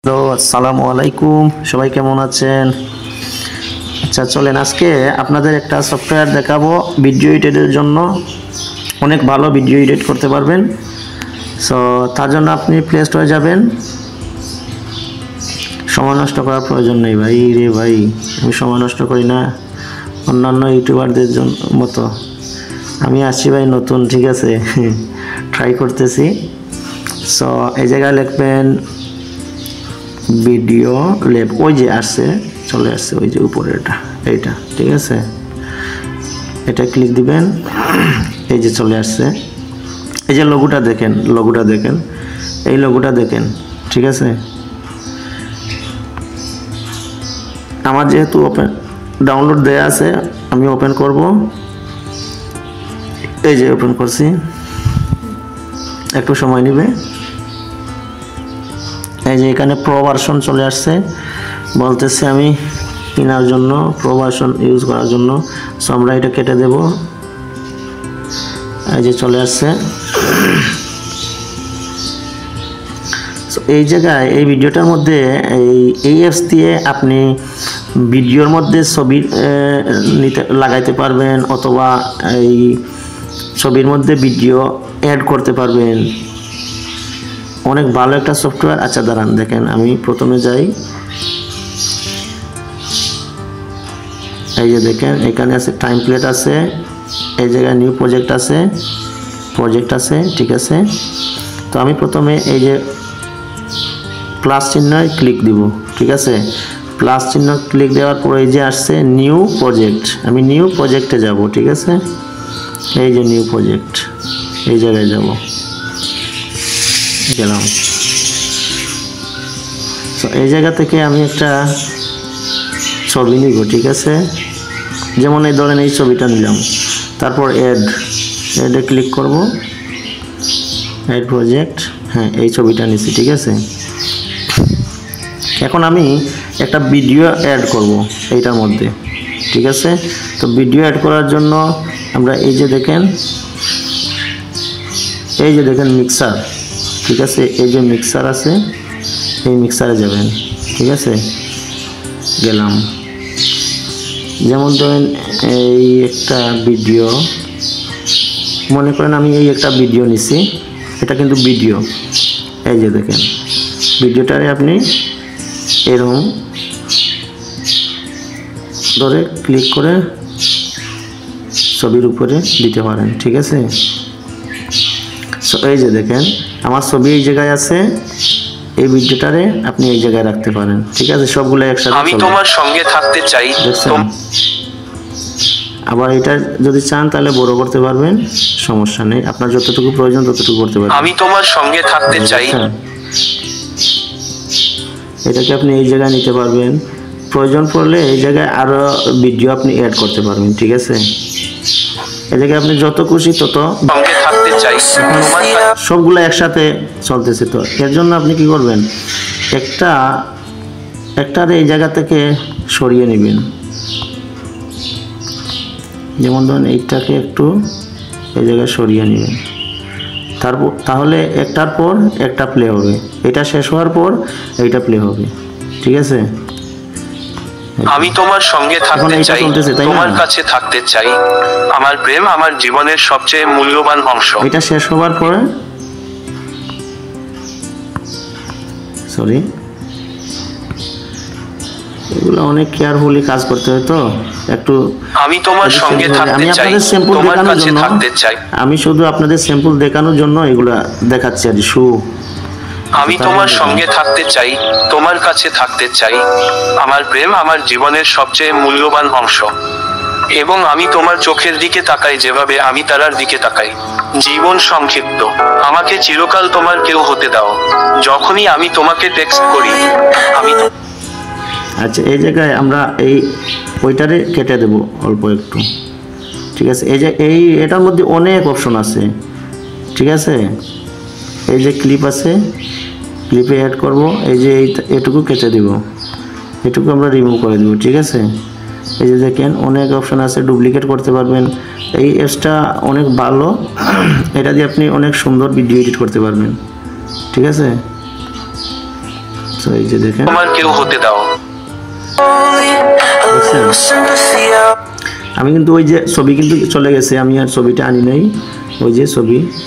Hello, আসসালামু আলাইকুম। সবাই কেমন আছেন? আচ্ছা, চলেন আজকে আপনাদের একটা সফটওয়্যার দেখাবো ভিডিও এডিটের জন্য। অনেক ভালো ভিডিও এডিট করতে পারবেন। সো তার জন্য আপনি প্লে স্টোরে যাবেন। সময় নষ্ট করার প্রয়োজন নেই ভাই রে ভাই, আমি সময় নষ্ট করি না অন্যান্য ইউটিউবারদের মতো। আমি আসছি ভাই নতুন, ঠিক আছে? ট্রাই করতেছি। সো এই জায়গায় লিখবেন ভিডিও ল্যাব, ওই যে আসছে, চলে আসছে ওই যে উপরে, এইটা ঠিক আছে। এটা ক্লিক দিবেন, এই যে চলে আসছে। এই যে লোগোটা দেখেন, এই লোগোটা দেখেন, ঠিক আছে। আমার যেহেতু ওপেন ডাউনলোড দেয়া আছে, আমি ওপেন করব। এই যে ওপেন করছি, একটু সময় নেবে। এই যে এখানে প্রো ভার্সন চলে আসছে, বলতেছে আমি কেনার জন্য, প্রো ভার্সন ইউজ করার জন্য। সো আমরা এটা কেটে দেব। এই যে চলে আসছে। এই জায়গায় এই ভিডিওটার মধ্যে এই অ্যাপস দিয়ে আপনি ভিডিওর মধ্যে ছবি লাগাইতে পারবেন, অথবা এই ছবির মধ্যে ভিডিও অ্যাড করতে পারবেন। অনেক ভালো একটা সফটওয়্যার। আচ্ছা দাঁড়ান, দেখেন আমি প্রথমে যাই। এই যে দেখেন এখানে আছে টাইম প্লেট আছে, এই জায়গায় নিউ প্রজেক্ট আছে, ঠিক আছে। তো আমি প্রথমে এই যে প্লাস চিহ্ন ক্লিক দিব, ঠিক আছে। প্লাস চিহ্ন ক্লিক দেওয়ার পরে এই যে আসছে নিউ প্রজেক্ট, আমি নিউ প্রজেক্টে যাব, ঠিক আছে। এই যে নিউ প্রজেক্ট, এই জায়গায় যাব, গেলাম। তো এই জায়গা থেকে আমি একটা ছবি নিব, ঠিক আছে। যেমন এই ধরেন এই ছবিটা নিলাম, তারপর অ্যাডে ক্লিক করব, অ্যাড প্রজেক্ট, হ্যাঁ এই ছবিটা নিছি, ঠিক আছে। এখন আমি একটা ভিডিও অ্যাড করব এইটার মধ্যে, ঠিক আছে। তো ভিডিও অ্যাড করার জন্য আমরা এই যে দেখেন মিক্সার, ঠিক আছে। এই যে মিক্সার আছে, এই মিক্সারে যাবেন, ঠিক আছে। গেলাম। যেমন ধরেন এই একটা ভিডিও, মনে করেন আমি এই একটা ভিডিও নিছি, এটা কিন্তু ভিডিও। এই যে দেখেন ভিডিওটারে আপনি এরকম ধরে ক্লিক করে ছবির উপরে দিতে পারেন, ঠিক আছে। এই যে দেখেন আমার ছবি এই জায়গায় আছে, এই ভিডিওটারে আপনি এই জায়গায় রাখতে পারেন, ঠিক আছে। সবগুলো একসাথে আমি তোমার সঙ্গে থাকতে চাই। আবার এটা যদি চান তাহলে বড় করতে পারবেন, সমস্যা নেই। আপনার যতটুকু প্রয়োজন ততটুকু করতে পারবেন। আমি তোমার সঙ্গে থাকতে চাই। এটাকে আপনি এই জায়গায় নিতে পারবেন। প্রয়োজন পড়লে এই জায়গায় আরো ভিডিও আপনি অ্যাড করতে পারবেন, ঠিক আছে। এই জায়গায় আপনি যত খুশি তত সঙ্গে থাকতে চাই। সবগুলো একসাথে চলতেছে। তো এর জন্য আপনি কি করবেন, একটার এই জায়গা থেকে সরিয়ে নেবেন। যেমন ধরুন এইটাকে একটু এই জায়গায় সরিয়ে নেবেন, তাহলে একটার পর একটা প্লে হবে, এটা শেষ হওয়ার পর এইটা প্লে হবে, ঠিক আছে। আমি তোমার সঙ্গে থাকতে চাই, তোমার কাছে থাকতে চাই। আমার প্রেম আমার জীবনের সবচেয়ে মূল্যবান অংশ। এটা শেষ হওয়ার পরে এগুলো অনেক কেয়ারফুলি কাজ করতে হয়, তো একটু আমি তোমার সঙ্গে থাকতে চাই, তোমার কাছে থাকতে চাই। আমি শুধু আপনাদের স্যাম্পল দেখানোর জন্য এগুলা দেখাচ্ছি আর আমি তোমার সঙ্গে থাকতে চাই, তোমার কাছে থাকতে চাই। আমার প্রেম আমার জীবনের সবচেয়ে মূল্যবান অংশ। এবং আমি তোমার চোখের দিকে তাকাই যেভাবে আমি তারার দিকে তাকাই। জীবন সংক্ষিপ্ত, আমাকে চিরকাল তোমার কেউ হতে দাও। যখনই আমি তোমাকে টেক্সট করি আমি। আচ্ছা, এই জায়গায় আমরা ওইটারে কেটে দেব অল্প একটু, ঠিক আছে। এই যে এটার মধ্যে অনেক অপশন আছে, ঠিক আছে। এই যে ক্লিপ আছে, ক্লিপে অ্যাড করব। এই যে এটুকু কেটে দিব, এটুকু আমরা রিমুভ করে দেব, ঠিক আছে। এই যে দেখেন অনেক অপশন আছে, ডুপ্লিকেট করতে পারবেন। এই অ্যাপসটা অনেক ভালো, এটা দিয়ে আপনি অনেক সুন্দর ভিডিও এডিট করতে পারবেন, ঠিক আছে। সো এই যে দেখেন, তোমার কেউ হতে দাও। দেখছেন? আমি কিন্তু ওই যে ছবি কিন্তু চলে গেছে, আমি আর ছবিটা আনি নাই। ওই যে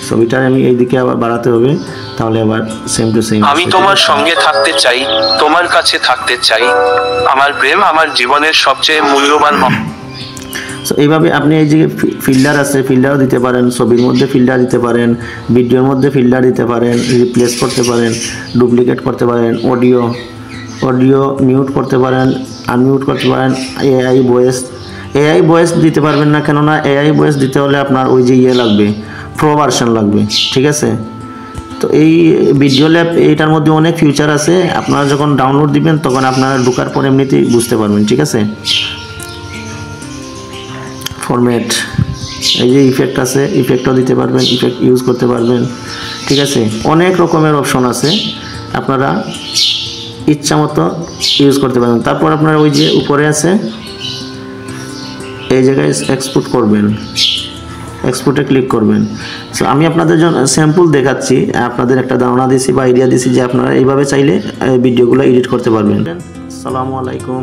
ছবিটা আমি এইদিকে আবার বাড়াতে হবে, তাহলে আবার সেম টু সেম। আমি তোমার সঙ্গে থাকতে চাই, তোমার কাছে থাকতে চাই, আমার প্রেম আমার জীবনের সবচেয়ে মূল্যবান। সো এইভাবে আপনি এই যে ফিল্টার আছে, ফিল্টারও দিতে পারেন, ছবির মধ্যে ফিল্টার দিতে পারেন, ভিডিওর মধ্যে ফিল্টার দিতে পারেন, রিপ্লেস করতে পারেন, ডুপ্লিকেট করতে পারেন, অডিও মিউট করতে পারেন, আনমিউট করতে পারেন, এআই ভয়েস দিতে পারবেন না, কেননা এআই ভয়েস দিতে হলে আপনার ওই যে লাগবে, প্রো ভার্সন লাগবে, ঠিক আছে? তো এই ভিডিও ল্যাব এইটার মধ্যে অনেক ফিউচার আছে, আপনারা যখন ডাউনলোড দিবেন তখন আপনারা ঢোকার পর এমনিতেই বুঝতে পারবেন, ঠিক আছে? ফরম্যাট, এই যে ইফেক্ট আছে, ইফেক্টও দিতে পারবেন, ইফেক্ট ইউজ করতে পারবেন, ঠিক আছে? অনেক রকমের অপশন আছে, আপনারা ইচ্ছা মতো ইউজ করতে পারবেন। তারপর আপনারা ওই যে উপরে আছে, এই জায়গায় এক্সপোর্ট করবেন, এক্সপোর্টে ক্লিক করবেন। সো আমি আপনাদের জন্য স্যাম্পল দেখাচ্ছি, আপনাদের একটা ধারণা দিছি বা আইডিয়া দিছি যে আপনারা এইভাবে চাইলে ভিডিওগুলো এডিট করতে পারবেন। আসসালামু আলাইকুম।